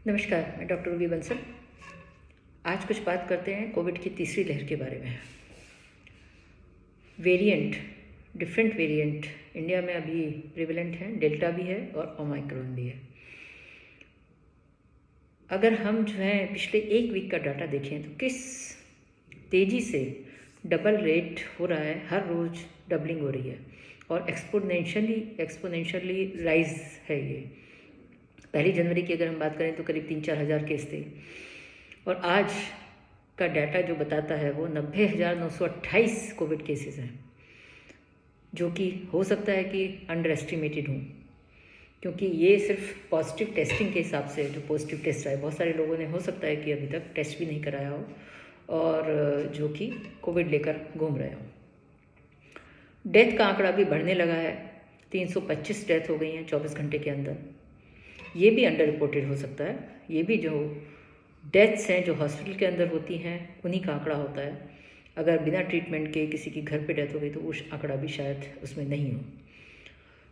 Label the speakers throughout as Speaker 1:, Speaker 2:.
Speaker 1: नमस्कार, मैं doctor Ruby Bansal. आज कुछ बात करते हैं कोविड की तीसरी लहर के बारे में। वेरिएंट, डिफरेंट वेरिएंट इंडिया में अभी प्रिवेलेंट हैं। डेल्टा भी है और ओमाइक्रॉन भी है। अगर हम जो है पिछले एक वीक का डाटा देखें तो किस तेज़ी से डबल रेट हो रहा है, हर रोज़ डबलिंग हो रही है और एक्सपोनेंशियली राइज है ये। पहली जनवरी की अगर हम बात करें तो करीब 3-4 हज़ार केस थे और आज का डाटा जो बताता है वो 90,928 कोविड केसेस हैं, जो कि हो सकता है कि अंडर एस्टिमेटेड हों, क्योंकि ये सिर्फ पॉजिटिव टेस्टिंग के हिसाब से जो पॉजिटिव टेस्ट आए। बहुत सारे लोगों ने हो सकता है कि अभी तक टेस्ट भी नहीं कराया हो और जो कि कोविड लेकर घूम रहे हो। डेथ का आंकड़ा भी बढ़ने लगा है। 325 डेथ हो गई हैं 24 घंटे के अंदर। ये भी अंडर रिपोर्टेड हो सकता है। ये भी जो डेथ्स हैं जो हॉस्पिटल के अंदर होती हैं उन्हीं का आंकड़ा होता है। अगर बिना ट्रीटमेंट के किसी की घर पे डेथ हो गई तो उस आंकड़ा भी शायद उसमें नहीं हो।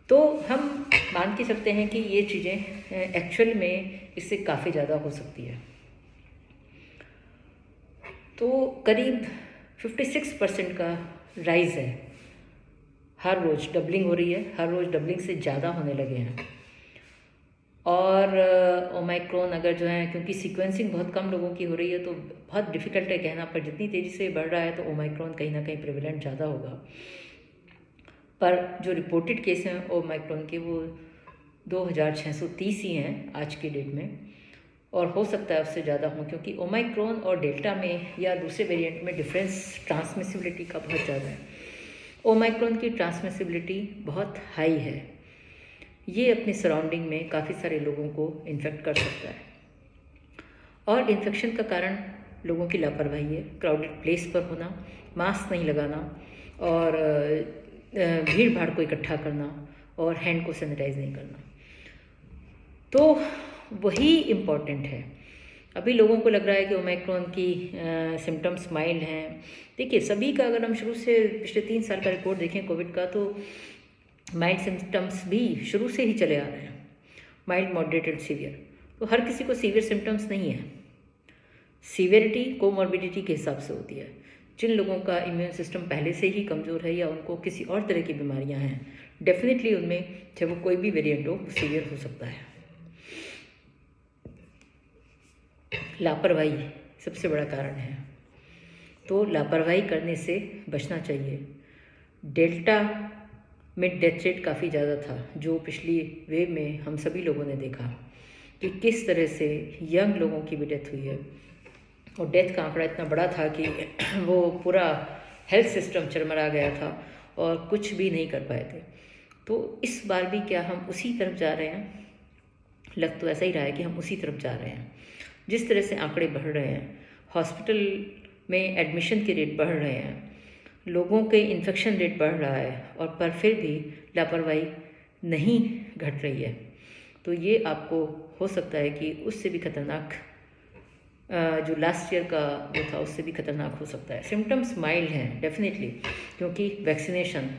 Speaker 1: तो हम मान के सकते हैं कि ये चीज़ें एक्चुअल में इससे काफ़ी ज़्यादा हो सकती है। तो करीब 56% का राइज़ है। हर रोज़ डबलिंग हो रही है, हर रोज़ डबलिंग से ज़्यादा होने लगे हैं। और ओमाइक्रॉन अगर जो है, क्योंकि सीक्वेंसिंग बहुत कम लोगों की हो रही है तो बहुत डिफ़िकल्ट है कहना, पर जितनी तेज़ी से बढ़ रहा है तो ओमाइक्रॉन कहीं ना कहीं प्रेवलेंट ज़्यादा होगा। पर जो रिपोर्टेड केस हैं ओमाइक्रॉन के वो 2,630 ही हैं आज की डेट में, और हो सकता है उससे ज़्यादा हो, क्योंकि ओमाइक्रॉन और डेल्टा में या दूसरे वेरिएंट में डिफरेंस ट्रांसमिसिबिलिटी का बहुत ज़्यादा है। ओमाइक्रॉन की ट्रांसमिसिबिलिटी बहुत हाई है। ये अपने सराउंडिंग में काफ़ी सारे लोगों को इन्फेक्ट कर सकता है और इन्फेक्शन का कारण लोगों की लापरवाही है। क्राउडेड प्लेस पर होना, मास्क नहीं लगाना और भीड़ भाड़ को इकट्ठा करना और हैंड को सैनिटाइज नहीं करना, तो वही इम्पॉर्टेंट है। अभी लोगों को लग रहा है कि ओमाइक्रॉन की सिम्टम्स माइल्ड हैं। देखिए, सभी का अगर हम शुरू से पिछले 3 साल का रिपोर्ट देखें कोविड का, तो माइल्ड सिम्टम्स भी शुरू से ही चले आ रहे हैं। Mild, moderated, severe. तो हर किसी को सीवियर सिम्टम्स नहीं है। सीवियरिटी कोमॉर्बिडिटी के हिसाब से होती है। जिन लोगों का इम्यून सिस्टम पहले से ही कमज़ोर है या उनको किसी और तरह की बीमारियां हैं, डेफिनेटली उनमें चाहे वो कोई भी वेरिएंट हो, सीवियर हो सकता है। लापरवाही सबसे बड़ा कारण है, तो लापरवाही करने से बचना चाहिए। डेल्टा में डेथ रेट काफ़ी ज़्यादा था, जो पिछली वेव में हम सभी लोगों ने देखा कि किस तरह से यंग लोगों की भी डेथ हुई है और डेथ का आंकड़ा इतना बड़ा था कि वो पूरा हेल्थ सिस्टम चरमरा गया था और कुछ भी नहीं कर पाए थे। तो इस बार भी क्या हम उसी तरफ जा रहे हैं? लग तो ऐसा ही रहा है कि हम उसी तरफ जा रहे हैं। जिस तरह से आंकड़े बढ़ रहे हैं, हॉस्पिटल में एडमिशन के रेट बढ़ रहे हैं, लोगों के इन्फेक्शन रेट बढ़ रहा है, और पर फिर भी लापरवाही नहीं घट रही है, तो ये आपको हो सकता है कि उससे भी खतरनाक, जो लास्ट ईयर का वो था उससे भी खतरनाक हो सकता है। सिम्टम्स माइल्ड हैं डेफिनेटली, क्योंकि वैक्सीनेशन,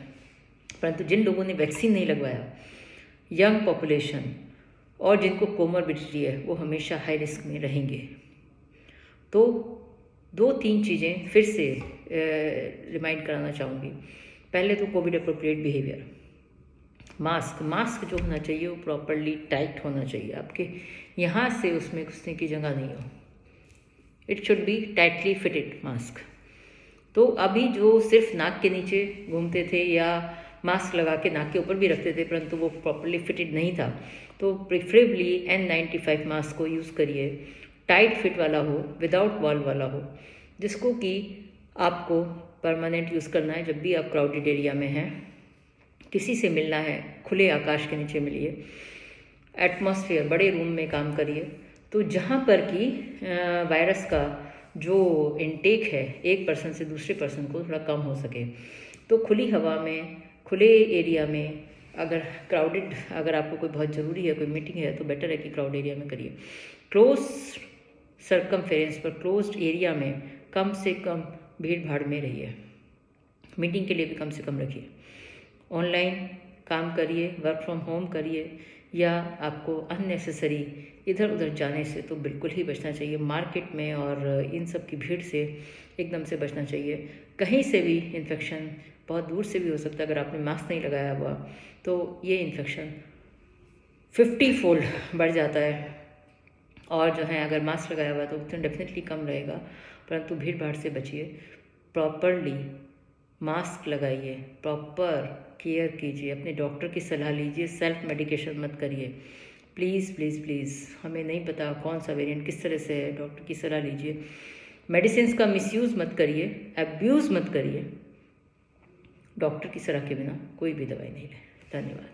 Speaker 1: परंतु जिन लोगों ने वैक्सीन नहीं लगवाया, यंग पॉपुलेशन और जिनको कोमॉर्बिडिटी है, वो हमेशा हाई रिस्क में रहेंगे। तो 2-3 चीज़ें फिर से रिमाइंड कराना चाहूँगी। पहले तो कोविड अप्रोप्रिएट बिहेवियर। मास्क जो होना चाहिए वो प्रॉपरली टाइट होना चाहिए। आपके यहाँ से उसमें घुसने की जगह नहीं हो। It should be tightly fitted mask. तो अभी जो सिर्फ नाक के नीचे घूमते थे या मास्क लगा के नाक के ऊपर भी रखते थे, परंतु वो प्रॉपरली फिटेड नहीं था, तो प्रेफरेबली N95 मास्क को यूज़ करिए। टाइट फिट वाला हो, विदाउट वॉल वाला हो, जिसको कि आपको परमानेंट यूज़ करना है। जब भी आप क्राउडेड एरिया में हैं, किसी से मिलना है, खुले आकाश के नीचे मिलिए, एटमॉस्फेयर, बड़े रूम में काम करिए, तो जहाँ पर कि वायरस का जो इनटेक है एक पर्सन से दूसरे पर्सन को थोड़ा कम हो सके। तो खुली हवा में, खुले एरिया में, अगर आपको कोई बहुत ज़रूरी है, कोई मीटिंग है, तो बेटर है कि क्राउड एरिया में करिए। क्लोज सर्कमफेरेंस पर, क्लोज्ड एरिया में कम से कम भीड़ भाड़ में रहिए। मीटिंग के लिए भी कम से कम रखिए। ऑनलाइन काम करिए, वर्क फ्रॉम होम करिए, या आपको अननेसेसरी इधर उधर जाने से तो बिल्कुल ही बचना चाहिए। मार्केट में और इन सब की भीड़ से एकदम से बचना चाहिए। कहीं से भी इन्फेक्शन बहुत दूर से भी हो सकता है, अगर आपने मास्क नहीं लगाया हुआ तो ये इन्फेक्शन 50 फोल्ड बढ़ जाता है। और जो है अगर मास्क लगाया हुआ तो उतना डेफिनेटली कम रहेगा, परंतु भीड़ भाड़ से बचिए। प्रॉपरली मास्क लगाइए, प्रॉपर केयर कीजिए, अपने डॉक्टर की सलाह लीजिए, सेल्फ मेडिकेशन मत करिए। प्लीज़ प्लीज़ प्लीज़, हमें नहीं पता कौन सा वेरिएंट किस तरह से है, डॉक्टर की सलाह लीजिए। मेडिसिन का मिसयूज़ मत करिए, एब्यूज़ मत करिए। डॉक्टर की सलाह के बिना कोई भी दवाई नहीं लें। धन्यवाद।